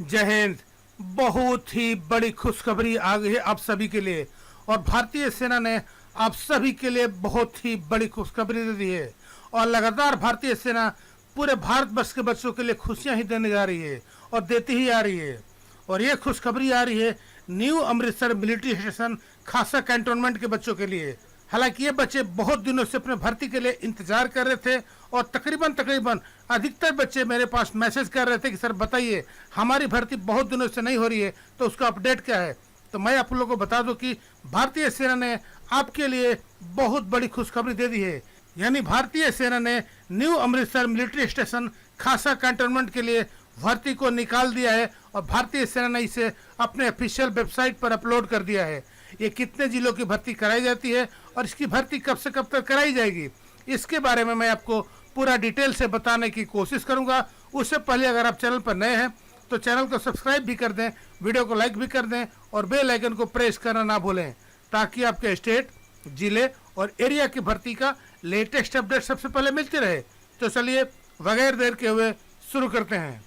जय हिंद। बहुत ही बड़ी खुशखबरी आ गई है आप सभी के लिए और भारतीय सेना ने आप सभी के लिए बहुत ही बड़ी खुशखबरी दे दी है और लगातार भारतीय सेना पूरे भारतवर्ष के बच्चों के लिए खुशियां ही देने जा रही है और देती ही आ रही है। और ये खुशखबरी आ रही है न्यू अमृतसर मिलिट्री स्टेशन खासा कैंटोनमेंट के बच्चों के लिए। हालांकि ये बच्चे बहुत दिनों से अपने भर्ती के लिए इंतजार कर रहे थे और तकरीबन अधिकतर बच्चे मेरे पास मैसेज कर रहे थे कि सर बताइए हमारी भर्ती बहुत दिनों से नहीं हो रही है तो उसका अपडेट क्या है। तो मैं आप लोगों को बता दूं कि भारतीय सेना ने आपके लिए बहुत बड़ी खुशखबरी दे दी है। यानी भारतीय सेना ने न्यू अमृतसर मिलिट्री स्टेशन खासा कैंटोनमेंट के लिए भर्ती को निकाल दिया है और भारतीय सेना ने इसे अपने ऑफिशियल वेबसाइट पर अपलोड कर दिया है। ये कितने जिलों की भर्ती कराई जाती है और इसकी भर्ती कब से कब तक कराई जाएगी, इसके बारे में मैं आपको पूरा डिटेल से बताने की कोशिश करूंगा। उससे पहले अगर आप चैनल पर नए हैं तो चैनल को सब्सक्राइब भी कर दें, वीडियो को लाइक भी कर दें और बेल आइकन को प्रेस करना ना भूलें ताकि आपके स्टेट, जिले और एरिया की भर्ती का लेटेस्ट अपडेट सबसे पहले मिलते रहे। तो चलिए बगैर देर के हुए शुरू करते हैं।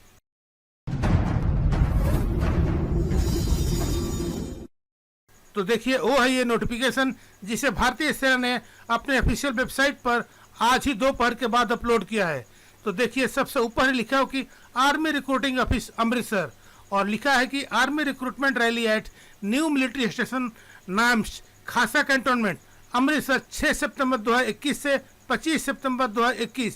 तो देखिए वो है ये नोटिफिकेशन जिसे भारतीय सेना ने अपने ऑफिशियल वेबसाइट पर आज ही दोपहर के बाद अपलोड किया है। तो देखिए सबसे ऊपर लिखा हो कि आर्मी रिक्रूटिंग ऑफिस अमृतसर और लिखा है कि army recruitment rally at new military station नाम्स खासा कैंटोनमेंट अमृतसर 6 सितंबर 2021 से 25 सितंबर 2021।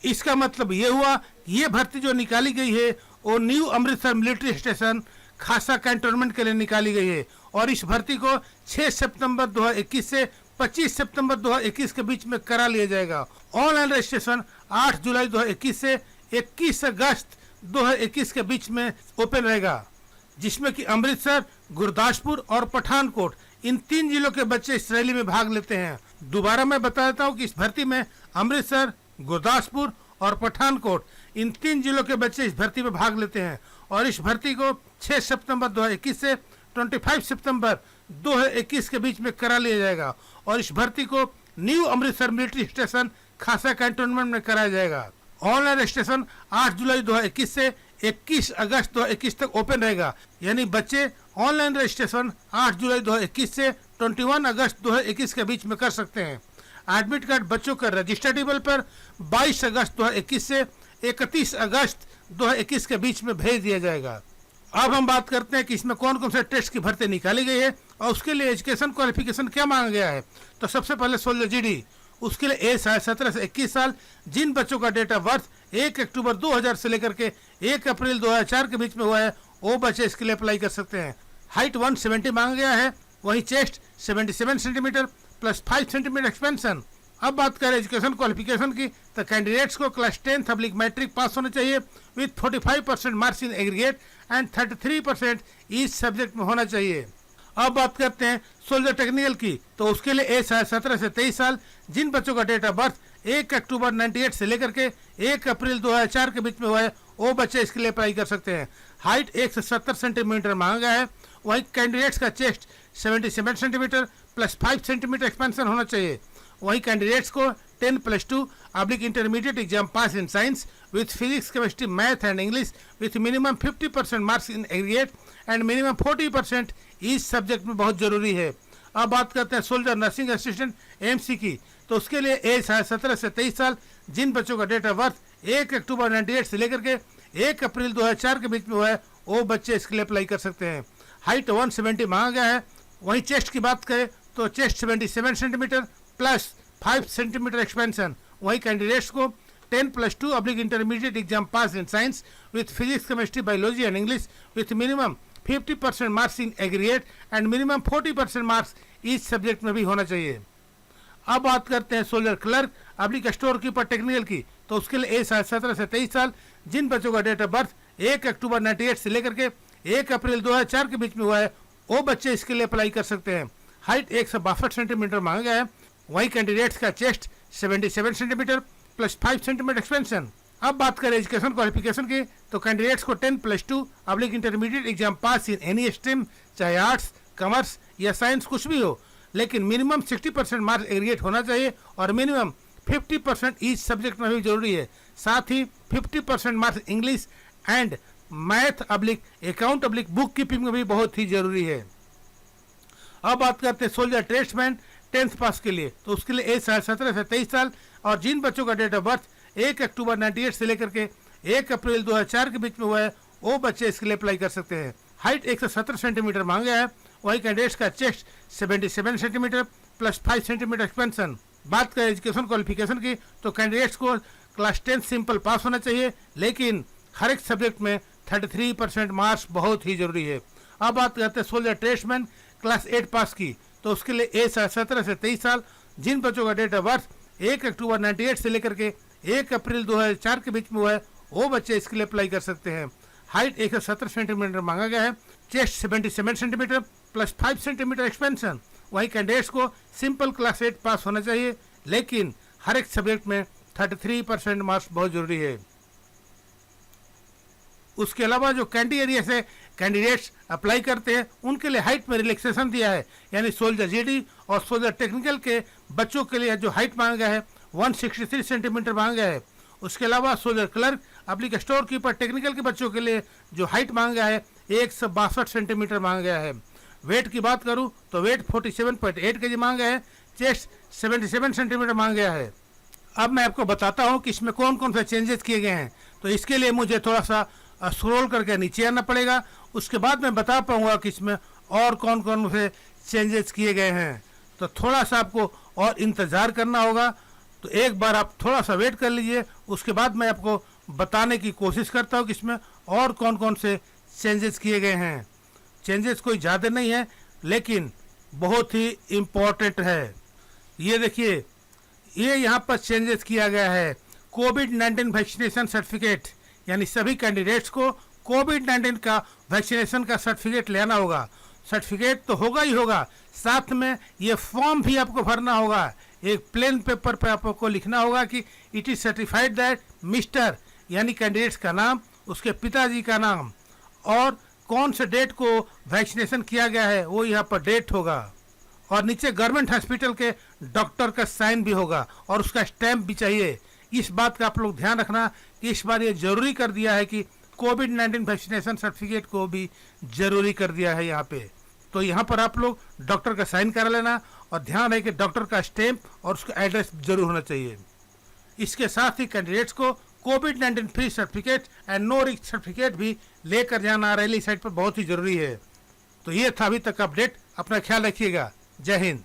इसका मतलब ये हुआ कि ये भर्ती जो निकाली गई है वो न्यू अमृतसर मिलिट्री स्टेशन खासा कैंटोनमेंट के लिए निकाली गई है और इस भर्ती को 6 सितंबर 2021 से 25 सितंबर 2021 के बीच में करा लिया जाएगा। ऑनलाइन रजिस्ट्रेशन 8 जुलाई 2021 से 21 अगस्त 2021 के बीच में ओपन रहेगा, जिसमें कि अमृतसर, गुरदासपुर और पठानकोट इन 3 जिलों के बच्चे इस रैली में भाग लेते हैं। दोबारा मैं बता देता हूँ कि इस भर्ती में अमृतसर, गुरदासपुर और पठानकोट इन 3 जिलों के बच्चे इस भर्ती में भाग लेते हैं और इस भर्ती को 6 सितंबर 2021 से 25 सितंबर 2021 के बीच में करा लिया जाएगा और इस भर्ती को न्यू अमृतसर मिलिट्री स्टेशन खासा कैंटोनमेंट में कराया जाएगा। ऑनलाइन रजिस्ट्रेशन 8 जुलाई 2021 से 21 अगस्त 2021 तक ओपन रहेगा, यानी बच्चे ऑनलाइन रजिस्ट्रेशन 8 जुलाई 2021 से 21 अगस्त 2021 के बीच में कर सकते हैं। एडमिट कार्ड बच्चों का रजिस्टर टेबल पर 22 अगस्त 2021 से 31 अगस्त 2021 के बीच में भेज दिया जाएगा। अब हम बात करते हैं कि इसमें कौन कौन से टेस्ट की भर्ती निकाली गई है और उसके लिए एजुकेशन क्वालिफिकेशन क्या मांगा गया है। तो सबसे पहले सोल्जर जीडी, उसके लिए एज है 17 से 21 साल। जिन बच्चों का डेट ऑफ बर्थ 1 अक्टूबर 2000 से लेकर के 1 अप्रैल 2004 के बीच में हुआ है वो बच्चे इसके लिए अप्लाई कर सकते हैं। हाइट 170 मांगा गया है, वहीं chest 77 centimetre plus 5 centimetre expansion. अब बात करें एजुकेशन क्वालिफिकेशन की तो कैंडिडेट्स को क्लास 10 पब्लिक मैट्रिक पास होना चाहिए with 45% marks in aggregate and 33% each subject में होना चाहिए। अब बात करते हैं सोल्जर टेक्निकल की, तो उसके लिए एज है 17 से 23 साल। जिन बच्चों का डेट ऑफ बर्थ 1 अक्टूबर 98 से लेकर के 1 अप्रैल 2004 के बीच में हुआ है वो बच्चे इसके लिए अप्लाई कर सकते हैं। हाइट 170 सेंटीमीटर मांगा गया है, वहीं कैंडिडेट्स का chest 77 centimetre plus 5 centimetre expansion होना चाहिए। वहीं कैंडिडेट्स को 10+2 oblique intermediate exam pass in science with physics, chemistry, math and English with minimum 50% marks in aggregate and minimum 40% इस सब्जेक्ट में बहुत जरूरी है। अब बात करते हैं सोल्जर नर्सिंग असिस्टेंट एमसी की, तो उसके लिए एज है 17 से 23 साल। जिन बच्चों का डेट ऑफ बर्थ 1 अक्टूबर 98 से लेकर के 1 अप्रैल 2004 के बीच में हुआ है वो बच्चे इसके लिए अप्लाई कर सकते हैं। हाइट 170 मांगा गया है, वहीं चेस्ट की बात करें तो chest 77 centimetre plus 5 centimetre expansion. वहीं कैंडिडेट्स को 10+2 oblique intermediate exam pass in science with physics, chemistry, biology and English with minimum 50% marks in aggregate and minimum 40% marks इस सब्जेक्ट में भी होना चाहिए। अब बात करते हैं soldier clerk oblique store keeper technical की, तो उसके लिए एज है 17 से 23 साल। जिन बच्चों का डेट ऑफ बर्थ 1 अक्टूबर 98 से लेकर के 1 अप्रैल 2004 के बीच में हुआ है वो बच्चे इसके लिए अप्लाई कर सकते हैं। हाइट 162 सेंटीमीटर मांगा गया है, वहीं कैंडिडेट्स का chest 77 centimetre plus 5 centimetre expansion. अब बात करें एजुकेशन क्वालिफिकेशन की, तो कैंडिडेट्स को 10+2 oblique intermediate exam pass in any stream, चाहे आर्ट्स, कॉमर्स या साइंस कुछ भी हो, लेकिन मिनिमम 60% मार्क्स एग्रीगेट होना चाहिए और मिनिमम 50% ईच सब्जेक्ट में भी जरूरी है। साथ ही 50% marks English and math oblique account oblique book keeping में भी बहुत ही जरूरी है। अब बात करते हैं सोल्जर ट्रेड्समैन 10th पास के लिए। तो उसके लिए एज 17 से 23 साल और जिन बच्चों का डेट ऑफ बर्थ 1 अक्टूबर 98 से लेकर के 1 अप्रैल 2004 के बीच में हुआ है, वो बच्चे इसके लिए अप्लाई कर सकते हैं। हाइट 117 सेंटीमीटर मांगा है। वही कैंडिडेट्स का chest 77 centimetre plus 5 centimetre expansion. बात करें एजुकेशन क्वालिफिकेशन की, तो कैंडिडेट्स को क्लास 10 सिंपल पास होना चाहिए, लेकिन हर एक सब्जेक्ट में 33% मार्क्स बहुत ही जरूरी है। अब बात करते हैं सोल्जर ट्रेड्समैन क्लास 8 पास की। तो उसके लिए एज 17 से 23 साल, जिन बच्चों का डेट ऑफ बर्थ 1 अक्टूबर 98 से लेकर के 1 अप्रैल 2004 के बीच में हुआ है, वो बच्चे इसके लिए अप्लाई कर सकते हैं। हाइट 170 सेंटीमीटर मांगा गया है। Chest 77 centimetre plus 5 centimetre expansion. वही कैंडिडेट्स को सिंपल क्लास 8 पास होना चाहिए, लेकिन हर एक सब्जेक्ट में 33% मार्क्स बहुत जरूरी है। उसके अलावा जो कैंडी एरिया से कैंडिडेट्स अप्लाई करते हैं, उनके लिए हाइट में रिलैक्सेशन दिया है, यानी सोल्जर जीडी और सोल्जर टेक्निकल के बच्चों के लिए जो हाइट मांगा गया है 163 सेंटीमीटर मांगा गया है। उसके अलावा सोल्जर क्लर्क अप्लिक स्टोर कीपर टेक्निकल के बच्चों के लिए जो हाइट मांगा है 162 सेंटीमीटर मांगा गया है। वेट की बात करूं तो वेट 47.8 kg मांगा है। चेस्ट 77 सेंटीमीटर मांगा गया है। अब मैं आपको बताता हूं कि इसमें कौन कौन से चेंजेस किए गए हैं। तो इसके लिए मुझे थोड़ा सा स्क्रॉल करके नीचे आना पड़ेगा, उसके बाद मैं बता पाऊंगा कि इसमें और कौन कौन से चेंजेस किए गए हैं। तो थोड़ा सा आपको और इंतज़ार करना होगा। तो एक बार आप थोड़ा सा वेट कर लीजिए, उसके बाद मैं आपको बताने की कोशिश करता हूँ कि इसमें और कौन कौन से चेंजेस किए गए हैं। चेंजेस कोई ज़्यादा नहीं है, लेकिन बहुत ही इम्पोर्टेंट है। ये देखिए, ये यहाँ पर चेंजेस किया गया है। कोविड-19 वैक्सीनेशन सर्टिफिकेट, यानी सभी कैंडिडेट्स को कोविड-19 का वैक्सीनेशन का सर्टिफिकेट लेना होगा। सर्टिफिकेट तो होगा ही होगा, साथ में ये फॉर्म भी आपको भरना होगा। एक प्लेन पेपर पर आपको लिखना होगा कि it is certified that mister, यानी कैंडिडेट्स का नाम, उसके पिताजी का नाम और कौन से डेट को वैक्सीनेशन किया गया है, वो यहाँ पर डेट होगा। और नीचे गवर्नमेंट हॉस्पिटल के डॉक्टर का साइन भी होगा और उसका स्टैंप भी चाहिए। इस बात का आप लोग ध्यान रखना कि इस बार ये जरूरी कर दिया है कि कोविड-19 वैक्सीनेशन सर्टिफिकेट को भी जरूरी कर दिया है यहाँ पे। तो यहाँ पर आप लोग डॉक्टर का साइन करा लेना और ध्यान है कि डॉक्टर का स्टैंप और उसका एड्रेस जरूर होना चाहिए। इसके साथ ही कैंडिडेट्स को कोविड-19 free certificate and no risk certificate भी लेकर जाना रैली साइट पर बहुत ही जरूरी है। तो ये था अभी तक अपडेट। अपना ख्याल रखिएगा। जय हिंद।